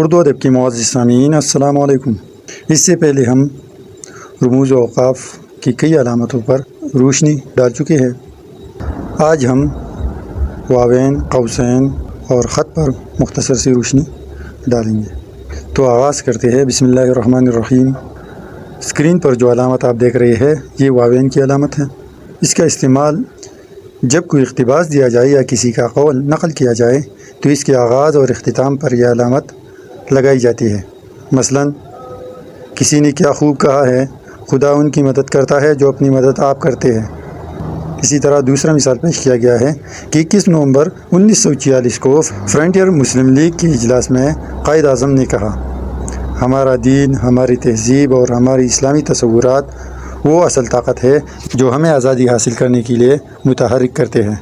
اردو ادب کے معزز سامعین السلام علیکم۔ اس سے پہلے ہم رموز و اوقاف کی کئی علامتوں پر روشنی ڈال چکے ہیں۔ آج ہم واوین، قوسین اور خط پر مختصر سی روشنی ڈالیں گے۔ تو آغاز کرتے ہیں۔ بسم اللہ الرحمن الرحیم۔ اسکرین پر جو علامت آپ دیکھ رہے ہیں یہ واوین کی علامت ہے۔ اس کا استعمال جب کوئی اقتباس دیا جائے یا کسی کا قول نقل کیا جائے تو اس کے آغاز اور اختتام پر یہ علامت لگائی جاتی ہے۔ مثلا کسی نے کیا خوب کہا ہے، خدا ان کی مدد کرتا ہے جو اپنی مدد آپ کرتے ہیں۔ اسی طرح دوسرا مثال پیش کیا گیا ہے کہ 21 نومبر 1946 کو فرنٹیئر مسلم لیگ کے اجلاس میں قائد اعظم نے کہا، ہمارا دین، ہماری تہذیب اور ہماری اسلامی تصورات وہ اصل طاقت ہے جو ہمیں آزادی حاصل کرنے کے لیے متحرک کرتے ہیں۔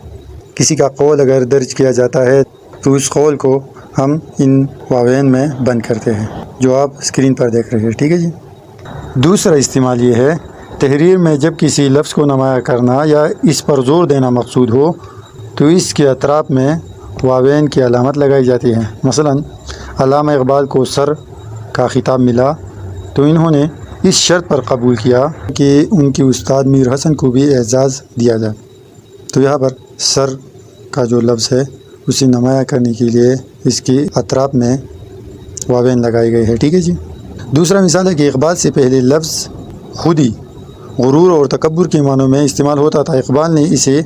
کسی کا قول اگر درج کیا جاتا ہے تو اس قول کو ہم ان واوین میں بند کرتے ہیں جو آپ اسکرین پر دیکھ رہے ہیں، ٹھیک ہے جی۔ دوسرا استعمال یہ ہے، تحریر میں جب کسی لفظ کو نمایاں کرنا یا اس پر زور دینا مقصود ہو تو اس کے اطراف میں واوین کی علامت لگائی جاتی ہے۔ مثلا علامہ اقبال کو سر کا خطاب ملا تو انہوں نے اس شرط پر قبول کیا کہ ان کے استاد میر حسن کو بھی اعزاز دیا جائے، تو یہاں پر سر کا جو لفظ ہے اسے نمایاں کرنے کے لیے اس کے اطراف میں واوین لگائے گئے ہیں، ٹھیک ہے جی۔ دوسرا مثال ہے کہ اقبال سے پہلے لفظ خودی غرور اور تکبر کے معنوں میں استعمال ہوتا تھا، اقبال نے اسے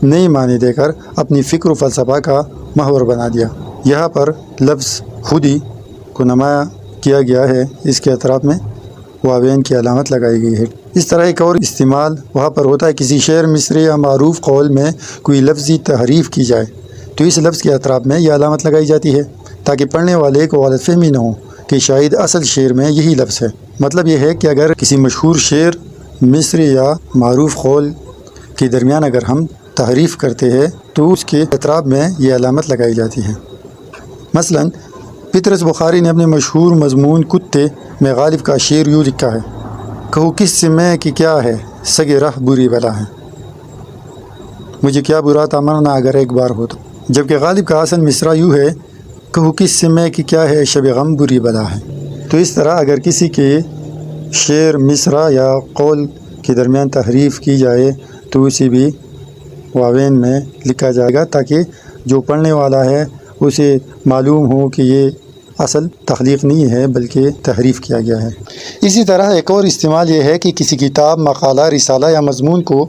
نئی معنی دے کر اپنی فکر و فلسفہ کا محور بنا دیا۔ یہاں پر لفظ خودی کو نمایاں کیا گیا ہے، اس کے اطراف میں واوین کی علامت لگائی گئی ہے۔ اس طرح ایک اور استعمال وہاں پر ہوتا ہے کسی شعر، مصرع یا معروف قول میں کوئی لفظی تحریف کی جائے تو اس لفظ کے اطراف میں یہ علامت لگائی جاتی ہے تاکہ پڑھنے والے کو غلط فہمی نہ ہو کہ شاید اصل شعر میں یہی لفظ ہے۔ مطلب یہ ہے کہ اگر کسی مشہور شعر، مصرع یا معروف قول کے درمیان اگر ہم تحریف کرتے ہیں تو اس کے اطراف میں یہ علامت لگائی جاتی ہے۔ مثلا پطرس بخاری نے اپنے مشہور مضمون کتے میں غالب کا شعر یوں لکھا ہے، کہو کس سے میں کہ کیا ہے سگے رہ بری بلا ہے، مجھے کیا برا تھا مرنا اگر ایک بار ہو تو۔ جبکہ غالب کا اصل مصرع یوں ہے، کہو کس سے میں کہ کیا ہے شب غم بری بلا ہے۔ تو اس طرح اگر کسی کے شعر، مصرع یا قول کے درمیان تحریف کی جائے تو اسے بھی واوین میں لکھا جائے گا تاکہ جو پڑھنے والا ہے اسے معلوم ہو کہ یہ اصل تخلیق نہیں ہے بلکہ تحریف کیا گیا ہے۔ اسی طرح ایک اور استعمال یہ ہے کہ کسی کتاب، مقالہ، رسالہ یا مضمون کو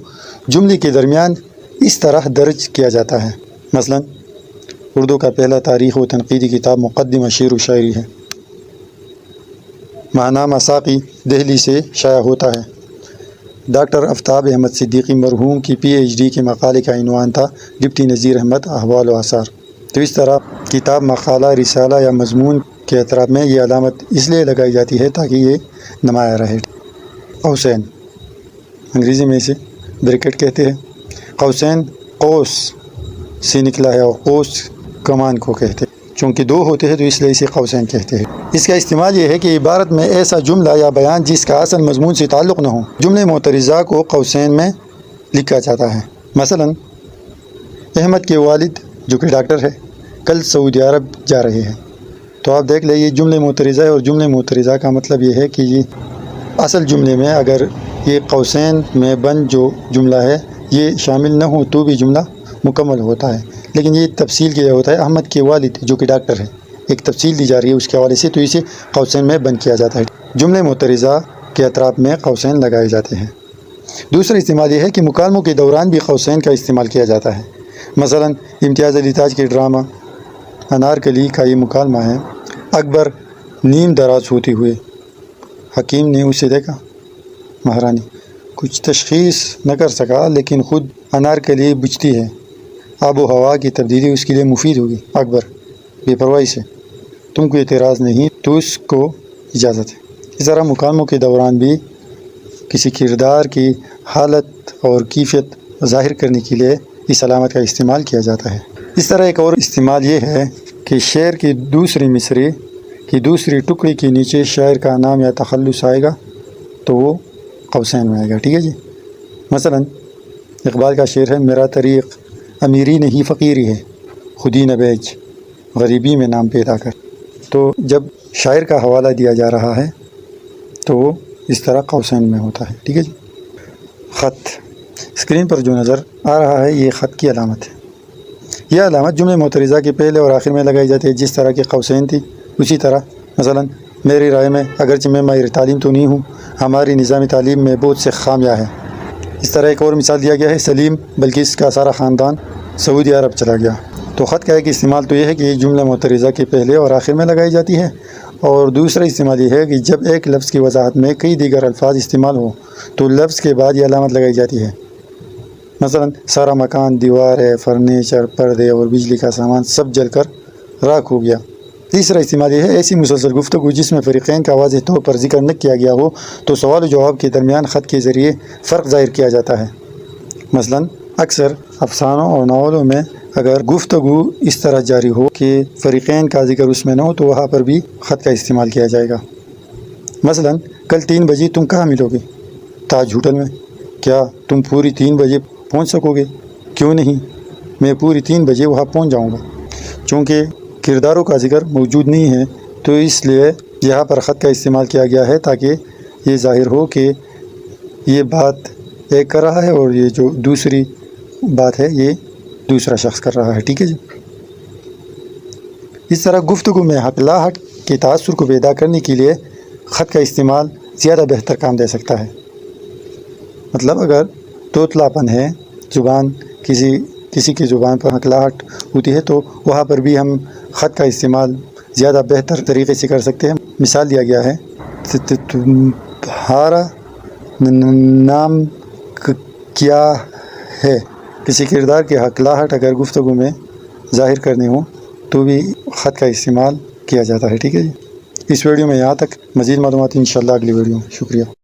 جملے کے درمیان اس طرح درج کیا جاتا ہے۔ مثلا اردو کا پہلا تاریخ و تنقیدی کتاب مقدمہ شعر و شاعری ہے، ماہنامہ ساقی دہلی سے شائع ہوتا ہے۔ ڈاکٹر آفتاب احمد صدیقی مرحوم کی پی ایچ ڈی کے مقالے کا عنوان تھا ڈپٹی نذیر احمد احوال و آثار۔ تو اس طرح کتاب، مقالہ، رسالہ یا مضمون کے اطراف میں یہ علامت اس لیے لگائی جاتی ہے تاکہ یہ نمایاں رہے۔ قوسین، انگریزی میں اسے بریکٹ کہتے ہیں۔ قوسین قوس سے نکلا ہے اور قوس کمان کو کہتے ہیں، چونکہ دو ہوتے ہیں تو اس لیے اسے قوسین کہتے ہیں۔ اس کا استعمال یہ ہے کہ عبارت میں ایسا جملہ یا بیان جس کا اصل مضمون سے تعلق نہ ہو، جملے معترضہ کو قوسین میں لکھا جاتا ہے۔ مثلا احمد کے والد جو کہ ڈاکٹر ہے کل سعودی عرب جا رہے ہیں، تو آپ دیکھ لیں یہ جملے معترضہ ہے اور جملے معترضہ کا مطلب یہ ہے کہ یہ اصل جملے میں اگر یہ قوسین میں بند جو جملہ ہے یہ شامل نہ ہو تو بھی جملہ مکمل ہوتا ہے، لیکن یہ تفصیل کیا ہوتا ہے احمد کے والد جو کہ ڈاکٹر ہے، ایک تفصیل دی جا رہی ہے اس کے حوالے سے، تو اسے قوسین میں بند کیا جاتا ہے۔ جملے معترضہ کے اطراف میں قوسین لگائے جاتے ہیں۔ دوسرا استعمال یہ ہے کہ مکالموں کے دوران بھی قوسین کا استعمال کیا جاتا ہے۔ مثلا امتیاز علی تاج کے ڈرامہ انارکلی کا یہ مکالمہ ہے، اکبر نیم دراز ہوتے ہوئے حکیم نے اسے دیکھا، مہارانی کچھ تشخیص نہ کر سکا لیکن خود انارکلی بجھتی ہے، آب و ہوا کی تبدیلی اس کے لیے مفید ہوگی، اکبر بے پرواہی سے، تم کو اعتراض نہیں تو اس کو اجازت ہے۔ اس طرح مکالموں کے دوران بھی کسی کردار کی حالت اور کیفیت ظاہر کرنے کے لیے اس علامت کا استعمال کیا جاتا ہے۔ اس طرح ایک اور استعمال یہ ہے کہ شعر کی دوسری مصرع کی دوسری ٹکڑی کے نیچے شاعر کا نام یا تخلص آئے گا تو وہ قوسین میں آئے گا، ٹھیک ہے جی۔ مثلا اقبال کا شعر ہے، میرا طریق امیری نہیں فقیری ہے، خودی نہ بیچ غریبی میں نام پیدا کر۔ تو جب شاعر کا حوالہ دیا جا رہا ہے تو وہ اس طرح قوسین میں ہوتا ہے، ٹھیک ہے جی۔ خط، اسکرین پر جو نظر آ رہا ہے یہ خط کی علامت ہے۔ یہ علامت جملے معترضہ کے پہلے اور آخر میں لگائی جاتی ہے، جس طرح کی قوسین تھی اسی طرح۔ مثلا میری رائے میں اگرچہ میں ماہر تعلیم تو نہیں ہوں، ہماری نظام تعلیم میں بہت سے خامیاں ہیں۔ اس طرح ایک اور مثال دیا گیا ہے، سلیم بلکہ اس کا سارا خاندان سعودی عرب چلا گیا۔ تو خط کا ایک استعمال تو یہ ہے کہ یہ جملہ معترضہ کے پہلے اور آخر میں لگائی جاتی ہے، اور دوسرا استعمال یہ ہے کہ جب ایک لفظ کی وضاحت میں کئی دیگر الفاظ استعمال ہو تو لفظ کے بعد یہ علامت لگائی جاتی ہے۔ مثلا سارا مکان، دیواریں، فرنیچر، پردے اور بجلی کا سامان سب جل کر راکھ ہو گیا۔ تیسرا استعمال یہ ہے، ایسی مسلسل گفتگو جس میں فریقین کا واضح طور پر ذکر نہ کیا گیا ہو تو سوال و جواب کے درمیان خط کے ذریعے فرق ظاہر کیا جاتا ہے۔ مثلا اکثر افسانوں اور ناولوں میں اگر گفتگو اس طرح جاری ہو کہ فریقین کا ذکر اس میں نہ ہو تو وہاں پر بھی خط کا استعمال کیا جائے گا۔ مثلا کل 3 بجے تم کہاں ملو گے؟ تاج ہوٹل میں۔ کیا تم پوری 3 بجے پہنچ سکو گے؟ کیوں نہیں، میں پوری 3 بجے وہاں پہنچ جاؤں گا۔ چونکہ کرداروں کا ذکر موجود نہیں ہے تو اس لیے یہاں پر خط کا استعمال کیا گیا ہے تاکہ یہ ظاہر ہو کہ یہ بات ایک کر رہا ہے اور یہ جو دوسری بات ہے یہ دوسرا شخص کر رہا ہے، ٹھیک ہے جی۔ اس طرح گفتگو میں حقلاہٹ کے تاثر کو پیدا کرنے کے لیے خط کا استعمال زیادہ بہتر کام دے سکتا ہے۔ مطلب اگر توتلا پن ہے، زبان کسی کی زبان پر حقلاہٹ ہوتی ہے تو وہاں پر بھی ہم خط کا استعمال زیادہ بہتر طریقے سے کر سکتے ہیں۔ مثال دیا گیا ہے، تمہارا نام کیا ہے؟ کسی کردار کی حقلاہٹ اگر گفتگو میں ظاہر کرنی ہو تو بھی خط کا استعمال کیا جاتا ہے، ٹھیک ہے جی۔ اس ویڈیو میں یہاں تک، مزید معلومات انشاءاللہ اگلی ویڈیو میں۔ شکریہ۔